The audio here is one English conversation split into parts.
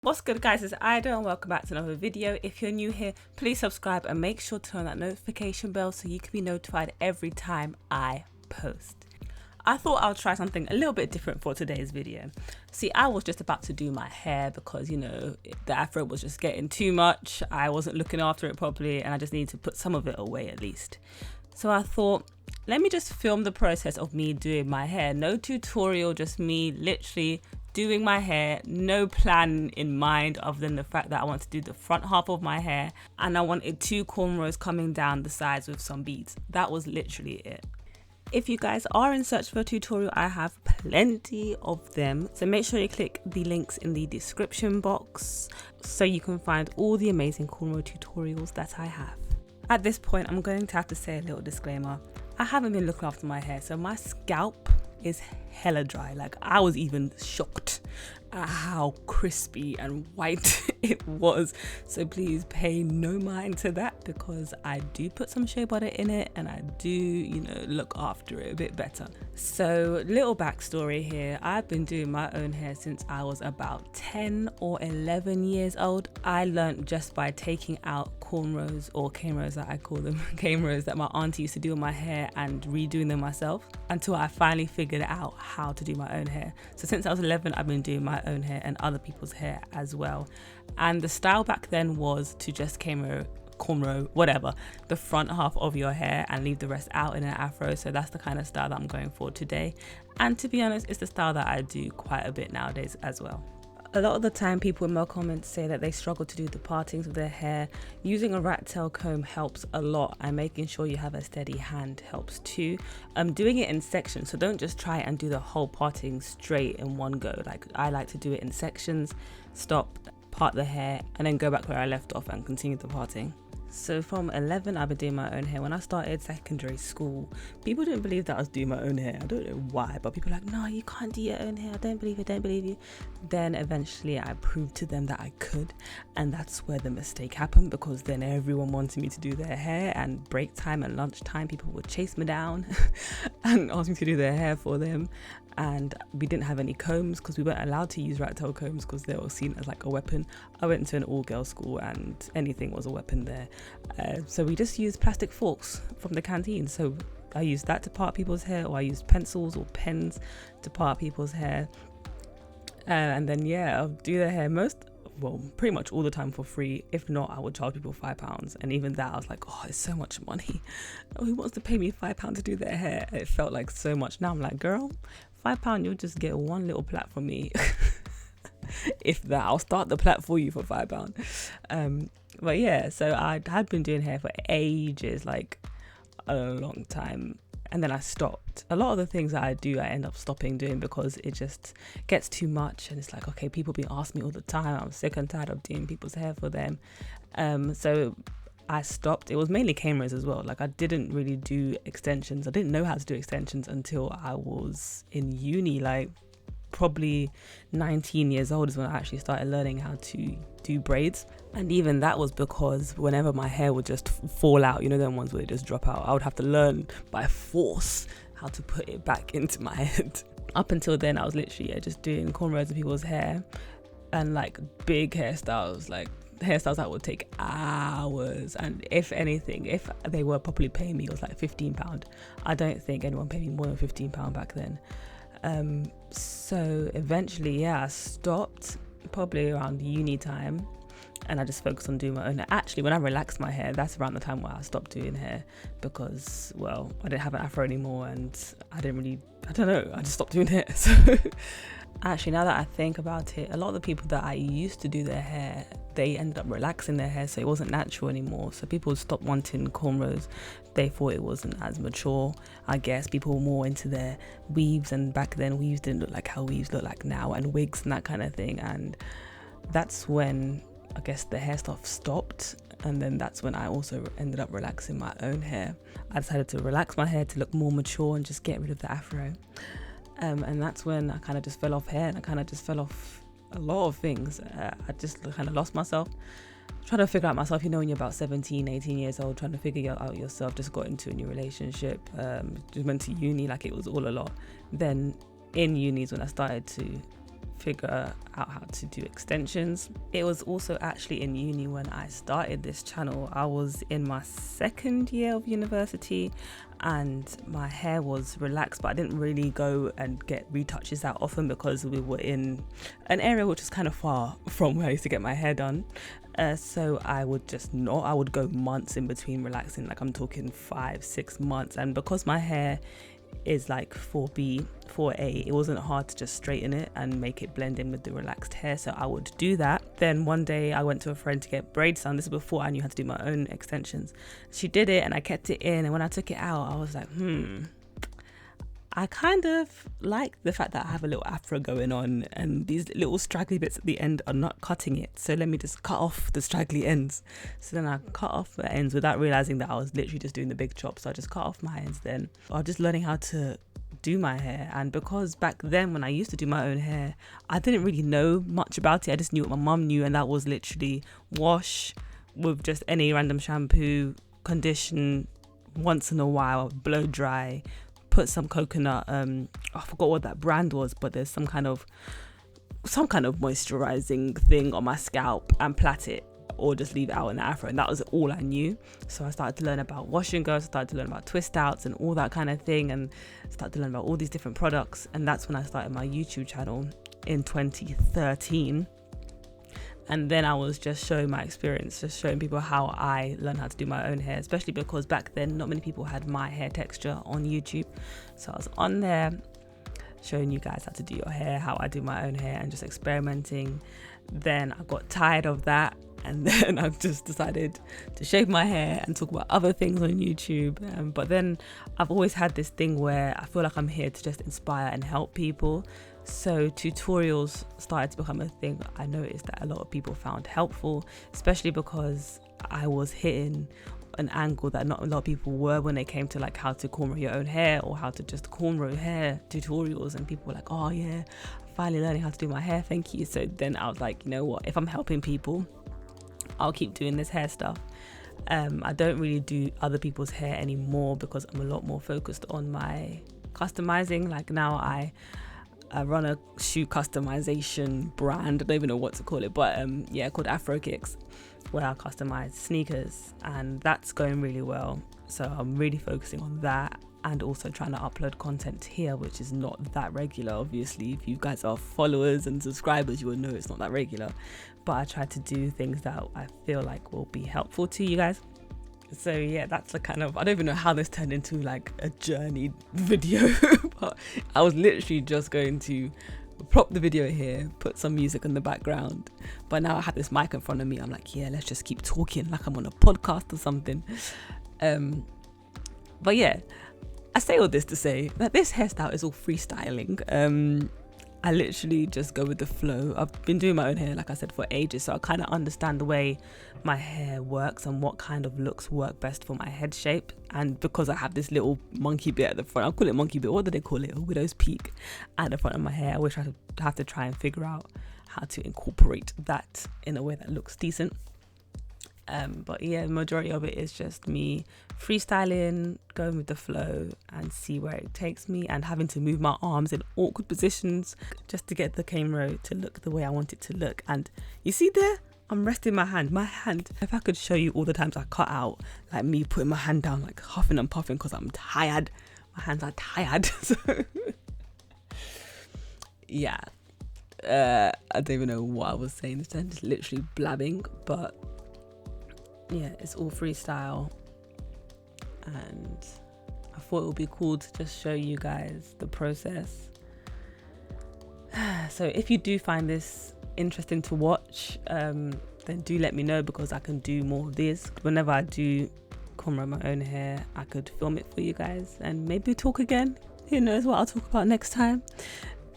What's good, guys? It's Aida and welcome back to another video. If you're new here, please subscribe and make sure to turn that notification bell so you can be notified every time I post. I thought I'll try something a little bit different for today's video. See, I was just about to do my hair because, you know, the afro was just getting too much. I wasn't looking after it properly and I just needed to put some of it away at least. So I thought, let me just film the process of me doing my hair. No tutorial, just me literally doing my hair, no plan in mind other than the fact that I want to do the front half of my hair and I wanted 2 cornrows coming down the sides with some beads. That was literally it. If you guys are in search for a tutorial, I have plenty of them. So make sure you click the links in the description box so you can find all the amazing cornrow tutorials that I have. At this point, I'm going to have to say a little disclaimer. I haven't been looking after my hair, so my scalp is hella dry. Like, I was even shocked at how crispy and white it was. So please pay no mind to that because I do put some shea butter in it and I do, you know, look after it a bit better. So little backstory here. I've been doing my own hair since I was about 10 or 11 years old. I learned just by taking out cornrows, or cane-rows that I call them, cane-rows that my auntie used to do on my hair and redoing them myself until I finally figured out how to do my own hair. So since I was 11, I've been doing my own hair and other people's hair as well. And the style back then was to just cornrow, whatever, the front half of your hair and leave the rest out in an afro. So that's the kind of style that I'm going for today. And to be honest, it's the style that I do quite a bit nowadays as well. A lot of the time people in my comments say that they struggle to do the partings of their hair. Using a rat tail comb helps a lot, and making sure you have a steady hand helps too. Doing it in sections, so don't just try and do the whole parting straight in one go. Like, I like to do it in sections, stop, part the hair, and then go back where I left off and continue the parting. So from 11, I've been doing my own hair. When I started secondary school, people didn't believe that I was doing my own hair. I don't know why, but people were like, no, you can't do your own hair. I don't believe it, don't believe you. Then eventually I proved to them that I could. And that's where the mistake happened, because then everyone wanted me to do their hair, and break time and lunch time, people would chase me down and ask me to do their hair for them. And we didn't have any combs because we weren't allowed to use rat tail combs because they were seen as like a weapon. I went to an all-girls school and anything was a weapon there. So we just used plastic forks from the canteen. So I used that to part people's hair, or I used pencils or pens to part people's hair. And then, yeah, I'll do their hair pretty much all the time for free. If not, I would charge people £5. And even that, I was like, oh, it's so much money. Who wants to pay me £5 to do their hair? It felt like so much. Now I'm like, girl, £5, you'll just get one little plait from me. If that, I'll start the plait for you for £5. But yeah, so I had been doing hair for ages, like a long time. And then I stopped. A lot of the things that I do, I end up stopping doing because it just gets too much. And it's like, okay, people be asking me all the time. I'm sick and tired of doing people's hair for them. So I stopped. It was mainly cameras as well. Like, I didn't really do extensions. I didn't know how to do extensions until I was in uni, like probably 19 years old is when I actually started learning how to do braids. And even that was because whenever my hair would just fall out, you know, them ones where they just drop out, I would have to learn by force how to put it back into my head. Up until then, I was literally just doing cornrows of people's hair and like big hairstyles, like hairstyles that would take hours. And if anything, if they were properly paying me, it was like £15. I don't think anyone paid me more than £15 back then. So eventually, yeah, I stopped probably around uni time, and I just focused on doing my own hair. Actually, when I relaxed my hair, that's around the time where I stopped doing hair because, well, I didn't have an afro anymore and I just stopped doing hair. So actually, now that I think about it, a lot of the people that I used to do their hair, they ended up relaxing their hair, so it wasn't natural anymore. So people stopped wanting cornrows. They thought it wasn't as mature. I guess people were more into their weaves, and back then weaves didn't look like how weaves look like now, and wigs and that kind of thing. And that's when I guess the hair stuff stopped. And then that's when I also ended up relaxing my own hair. I decided to relax my hair to look more mature and just get rid of the afro. And that's when I kind of just fell off hair, and I kind of just fell off a lot of things. I just kind of lost myself, trying to figure out myself. You know, when you're about 17, 18 years old, trying to figure out yourself, just got into a new relationship, just went to uni, like it was all a lot. Then in uni is when I started to figure out how to do extensions. It was also actually in uni when I started this channel. I was in my second year of university and my hair was relaxed, but I didn't really go and get retouches that often because we were in an area which was kind of far from where I used to get my hair done. So I would go months in between relaxing, like I'm talking 5-6 months. And because my hair is like 4B, 4A, it wasn't hard to just straighten it and make it blend in with the relaxed hair, so I would do that. Then one day I went to a friend to get braids done. This is before I knew how to do my own extensions. She did it and I kept it in, and when I took it out I was like, I kind of like the fact that I have a little afro going on and these little straggly bits at the end are not cutting it, so let me just cut off the straggly ends. So then I cut off the ends without realizing that I was literally just doing the big chop. So I just cut off my ends then. I was just learning how to do my hair, and because back then when I used to do my own hair I didn't really know much about it. I just knew what my mum knew, and that was literally wash with just any random shampoo, condition once in a while, blow dry, put some coconut, I forgot what that brand was, but there's some kind of moisturizing thing on my scalp and plait it, or just leave it out in the afro, and that was all I knew. So I started to learn about wash and go, started to learn about twist outs and all that kind of thing, and started to learn about all these different products. And that's when I started my YouTube channel in 2013. And then I was just showing my experience, just showing people how I learned how to do my own hair, especially because back then not many people had my hair texture on YouTube. So I was on there showing you guys how to do your hair, how I do my own hair, and just experimenting. Then I got tired of that, and then I've just decided to shave my hair and talk about other things on YouTube. But then I've always had this thing where I feel like I'm here to just inspire and help people. So tutorials started to become a thing I noticed that a lot of people found helpful, especially because I was hitting an angle that not a lot of people were when it came to like how to cornrow your own hair or how to just cornrow hair tutorials. And people were like, oh yeah, finally learning how to do my hair, thank you. So then I was like, you know what, if I'm helping people, I'll keep doing this hair stuff. I don't really do other people's hair anymore because I'm a lot more focused on my customizing. Like now I run a shoe customization brand, I don't even know what to call it, but called Afro Kicks, where I customize sneakers, and that's going really well. So I'm really focusing on that, and also trying to upload content here, which is not that regular. Obviously, if you guys are followers and subscribers, you will know it's not that regular, but I try to do things that I feel like will be helpful to you guys. So yeah, that's the kind of, I don't even know how this turned into like a journey video, but I was literally just going to prop the video here, put some music in the background, but now I have this mic in front of me, I'm like, yeah, let's just keep talking like I'm on a podcast or something. But yeah, I say all this to say that this hairstyle is all freestyling. I literally just go with the flow. I've been doing my own hair, like I said, for ages, so I kind of understand the way my hair works and what kind of looks work best for my head shape. And because I have this little monkey bit at the front, I'll call it monkey bit, what do they call it? A widow's peak at the front of my hair. I wish I have to try and figure out how to incorporate that in a way that looks decent. But yeah, the majority of it is just me freestyling, going with the flow and see where it takes me, and having to move my arms in awkward positions just to get the camera to look the way I want it to look. And you see there, I'm resting my hand, if I could show you all the times I cut out, like me putting my hand down, like huffing and puffing because I'm tired, my hands are tired. So yeah, I don't even know what I was saying this time, just literally blabbing, but yeah, it's all freestyle, and I thought it would be cool to just show you guys the process. So if you do find this interesting to watch, then do let me know, because I can do more of this. Whenever I do cornrow my own hair, I could film it for you guys and maybe talk again. Who knows what I'll talk about next time.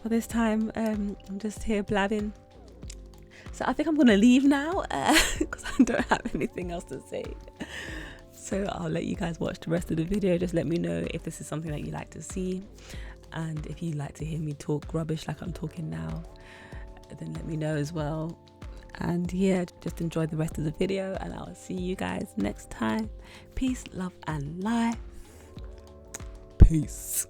For this time, I'm just here blabbing. So I think I'm gonna leave now because I don't have anything else to say. So I'll let you guys watch the rest of the video. Just let me know if this is something that you like to see, and if you like to hear me talk rubbish like I'm talking now, then let me know as well. And yeah, just enjoy the rest of the video, and I'll see you guys next time. Peace, love and life. Peace.